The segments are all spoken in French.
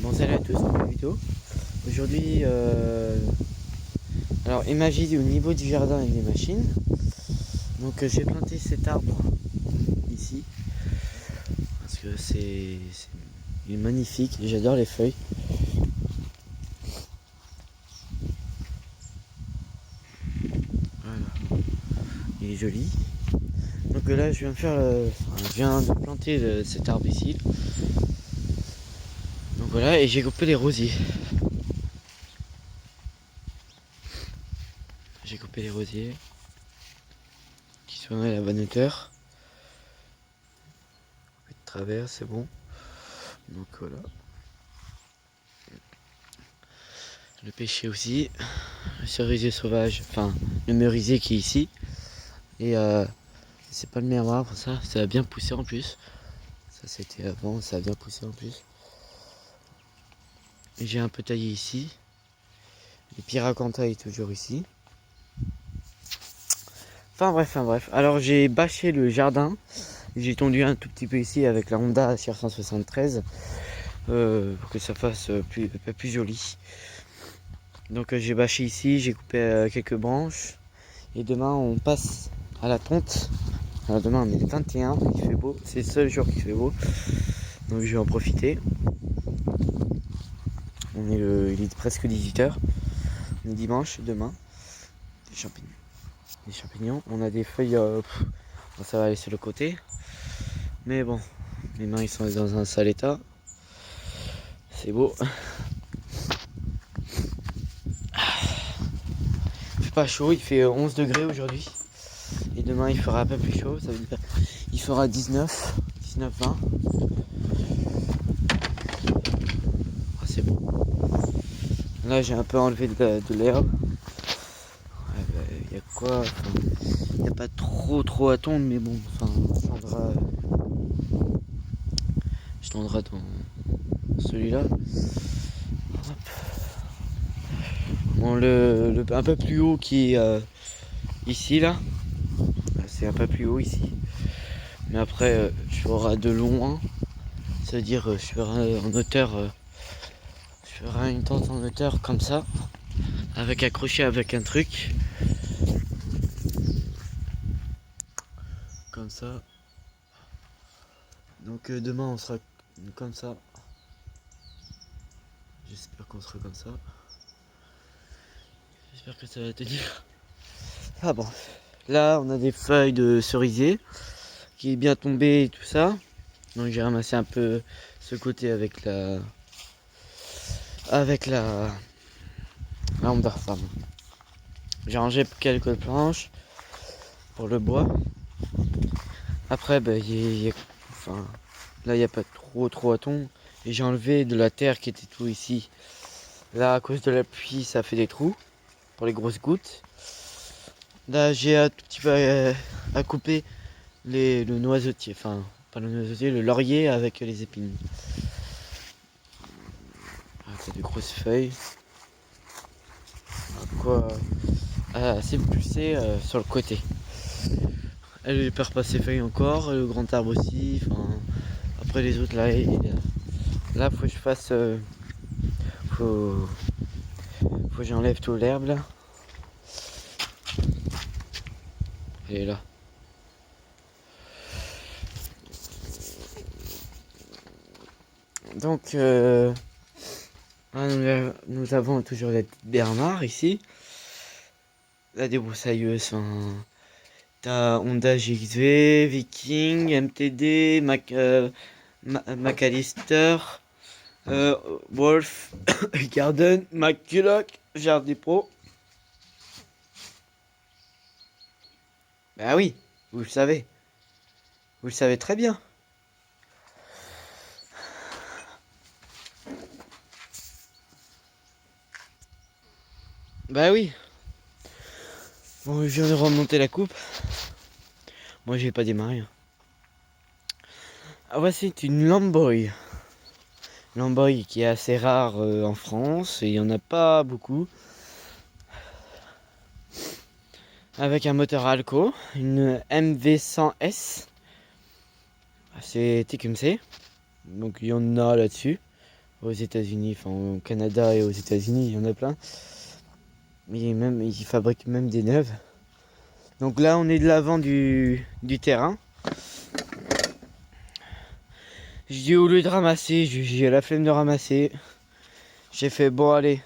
Bon, salut à tous, nouvelle vidéo. Aujourd'hui, alors imagine au niveau du jardin et des machines. Donc j'ai planté cet arbre ici parce que il est magnifique et j'adore les feuilles. Voilà, il est joli. Donc là, je viens de planter cet arbre ici. Donc voilà, et j'ai coupé les rosiers. J'ai coupé les rosiers qui sont à la bonne hauteur. De travers, c'est bon. Donc voilà. Le pêcher aussi. Le cerisier sauvage, enfin le merisier qui est ici. Et c'est pas le meilleur arbre, ça a bien poussé en plus. Ça c'était avant, ça a bien poussé en plus. Et j'ai un peu taillé ici. Le Pyracantha est toujours ici. Enfin bref. Alors j'ai bâché le jardin. J'ai tondu un tout petit peu ici avec la Honda CR173 pour que ça fasse plus joli. Donc j'ai bâché ici, j'ai coupé quelques branches. Et demain on passe à la tonte. Alors demain on est le 21, il fait beau, c'est le seul jour qui fait beau. Donc je vais en profiter. Il est presque 18h. On est dimanche, demain. Des champignons. Des champignons. On a des feuilles. Bon, ça va laisser le côté. Mais bon, les mains ils sont dans un sale état. C'est beau. Il fait pas chaud, il fait 11 degrés aujourd'hui. Et demain il fera un peu plus chaud, ça veut dire il fera 19, 20. Ah, c'est beau. Là j'ai un peu enlevé de l'herbe. Il y a quoi, il n'y a pas trop à tondre, mais bon, enfin, je tondrai dans celui-là. Bon, un peu plus haut qui est ici, là, c'est un peu plus haut ici. Mais après, je ferai de loin, c'est-à-dire je ferai en hauteur, je ferai une tente en hauteur comme ça, avec accroché avec un truc. Comme ça. Donc demain on sera comme ça. J'espère qu'on sera comme ça. J'espère que ça va tenir. Ah bon. Là on a des feuilles de cerisier qui est bien tombé et tout ça. Donc j'ai ramassé un peu ce côté avec la lambda, pardon. J'ai rangé quelques planches pour le bois. Après bah, enfin, là il n'y a pas trop à ton. Et j'ai enlevé de la terre qui était tout ici. Là à cause de la pluie ça fait des trous pour les grosses gouttes. Là j'ai un tout petit peu à couper le noisetier, enfin pas le noisetier, le laurier avec les épines. Ah, c'est de grosses feuilles. Quoi assez poussé sur le côté. Elle ne perd pas ses feuilles encore, le grand arbre aussi. Enfin, après les autres là faut que je fasse, faut que j'enlève tout l'herbe là. Elle est là. Donc nous avons toujours la petite Bernard ici. La débroussailleuse, t'as Honda GXV, Viking, MTD, McAllister, Wolf, Garden, McCulloch, Jardin Pro. Bah oui, vous le savez. Vous le savez très bien. Bah oui. Bon, je viens de remonter la coupe. Moi, j'ai pas démarré. Ah, voici une Lamboy. Lamboy qui est assez rare en France. Et il n'y en a pas beaucoup. Avec un moteur Alco. Une MV100S. C'est TQMC. Donc il y en a là-dessus. aux États-Unis, enfin au Canada et aux États-Unis, il y en a plein. Mais même, ils fabriquent même des neuves. Donc là, on est de l'avant du terrain. Je dis au lieu de ramasser, j'ai la flemme de ramasser. J'ai fait bon allez.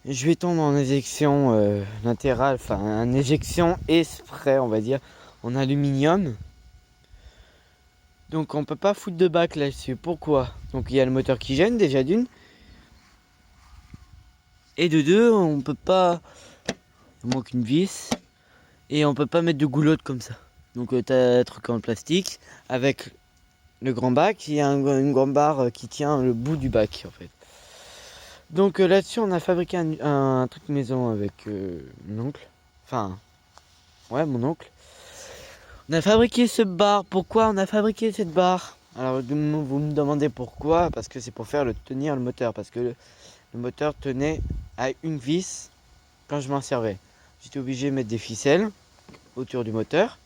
Je vais tomber en éjection latérale, enfin en éjection exprès on va dire, en aluminium. Donc on peut pas foutre de bac là-dessus. Pourquoi? Donc il y a le moteur qui gêne déjà d'une. Et de deux, on peut pas. Il manque une vis. Et on peut pas mettre de goulotte comme ça. Donc t'as un truc en plastique avec le grand bac. Il y a une grande barre qui tient le bout du bac en fait. Donc là-dessus on a fabriqué un truc maison avec mon oncle. Enfin, ouais mon oncle. On a fabriqué ce bar. Pourquoi on a fabriqué cette barre? Alors vous me demandez pourquoi? Parce que c'est pour faire tenir le moteur. Parce que le moteur tenait à une vis quand je m'en servais. J'étais obligé de mettre des ficelles autour du moteur.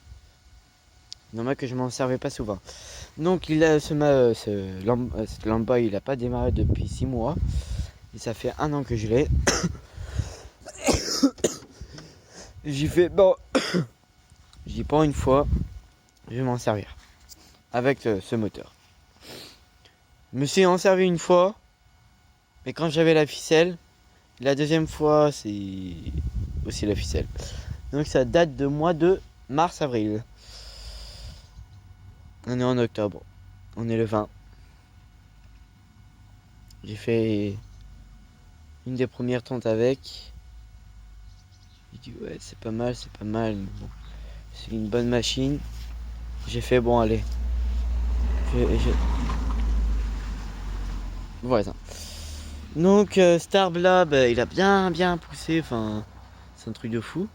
Normal que je m'en servais pas souvent. Donc cette lampe il a pas démarré depuis 6 mois. Et ça fait 1 an que je l'ai. J'y fais bon. J'y prends une fois. Je vais m'en servir. Avec ce moteur. Je me suis en servi une fois. Mais quand j'avais la ficelle. La deuxième fois c'est aussi la ficelle. Donc ça date de mois de mars-avril. On est en octobre. On est le 20. J'ai fait une des premières tentes avec. J'ai dit ouais c'est pas mal, c'est pas mal. Bon, c'est une bonne machine. J'ai fait bon allez. Voilà. Donc cet arbre là, bah, il a bien poussé. Enfin, c'est un truc de fou.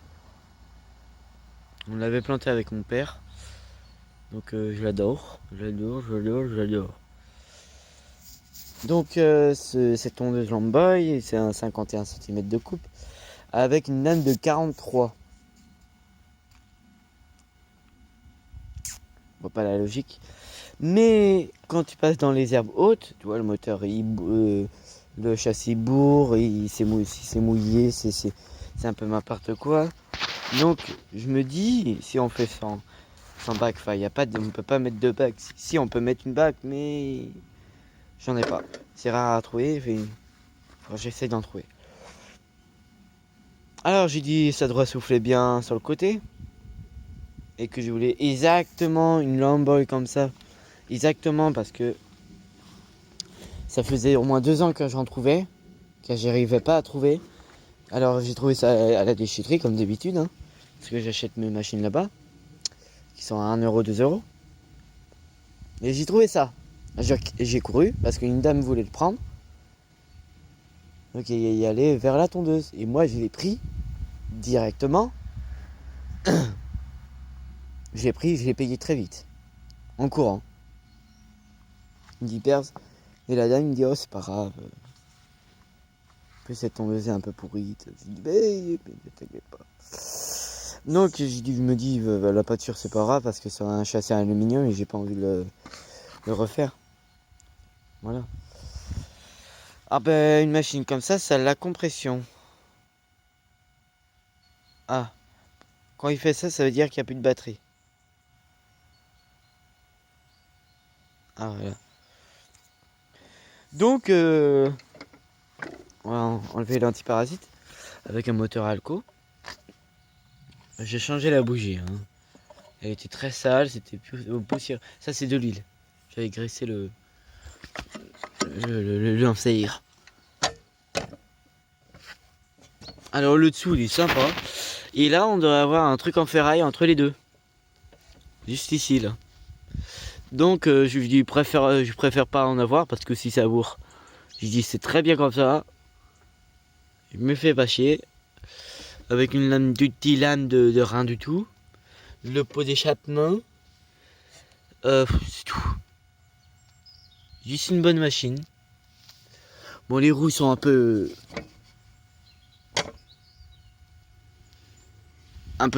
On l'avait planté avec mon père. Donc je l'adore. J'adore. Donc cette tondeuse Lamboy, c'est un 51 cm de coupe avec une lame de 43. On voit pas la logique. Mais quand tu passes dans les herbes hautes, tu vois le moteur, le châssis bourre, il s'est mouillé, c'est un peu n'importe quoi. Donc je me dis, si on fait sans bac, enfin on peut pas mettre de bac. Si on peut mettre une bac, mais j'en ai pas. C'est rare à trouver. J'essaie d'en trouver. Alors j'ai dit ça doit souffler bien sur le côté. Et que je voulais exactement une Lamboy comme ça. Exactement parce que ça faisait au moins 2 ans que j'en trouvais. Que j'arrivais pas à trouver. Alors j'ai trouvé ça à la déchetterie comme d'habitude. Hein, parce que j'achète mes machines là-bas. Qui sont à 1 euro, 2 euros. Et j'ai trouvé ça. J'ai couru parce qu'une dame voulait le prendre. Donc il y allait vers la tondeuse. Et moi je l'ai pris directement. Je l'ai payé très vite. En courant. Il me dit perse. Et la dame me dit oh c'est pas grave. Que cette tondeuse est un peu pourrite. Je dis mais t'inquiète pas. Donc je me dis la pâture c'est pas grave parce que c'est un châssis en aluminium et j'ai pas envie de le refaire. Voilà. Ah ben une machine comme ça a la compression. Ah. Quand il fait ça, ça veut dire qu'il n'y a plus de batterie. Ah voilà. Donc on va enlever l'antiparasite avec un moteur Alco. J'ai changé la bougie. Hein. Elle était très sale, c'était poussière. Ça c'est de l'huile. J'avais graissé le lance-air. Alors le dessous il est sympa. Et là on devrait avoir un truc en ferraille entre les deux. Juste ici là. Donc je préfère pas en avoir parce que si ça bourre. Je dis c'est très bien comme ça. Je me fais pas chier. Avec une lame de rien du tout. Le pot d'échappement. C'est tout. Juste une bonne machine. Bon les roues sont un peu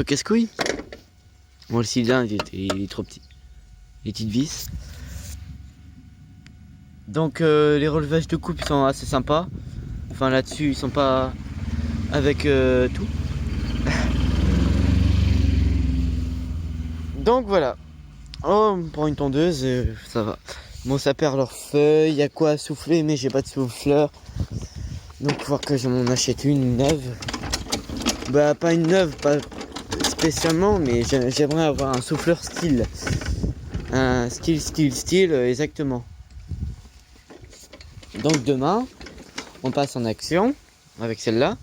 casse-couilles. Bon le cylindre il est trop petit. Les petites vis. Donc les relevages de coupe sont assez sympas. Enfin là-dessus ils sont pas avec tout. Donc voilà. Oh, pour une tondeuse, ça va. Bon, ça perd leurs feuilles, il y a quoi à souffler, mais j'ai pas de souffleur. Donc faut voir que je m'en achète une neuve. Bah pas une neuve, pas spécialement, mais j'aimerais avoir un souffleur style. Un style, exactement. Donc demain, on passe en action avec celle-là.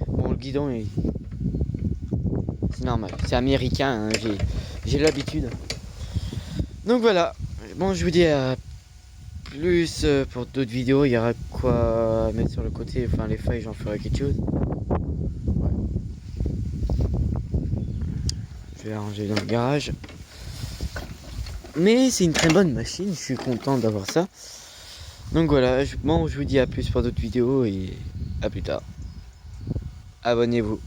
Bon, le guidon, c'est normal, c'est américain, hein, j'ai l'habitude. Donc voilà, bon, je vous dis à plus pour d'autres vidéos. Il y aura quoi mettre sur le côté, enfin les feuilles, j'en ferai quelque chose. Ouais. Je vais arranger dans le garage. Mais c'est une très bonne machine, je suis content d'avoir ça. Donc voilà, bon, je vous dis à plus pour d'autres vidéos et à plus tard. Abonnez-vous.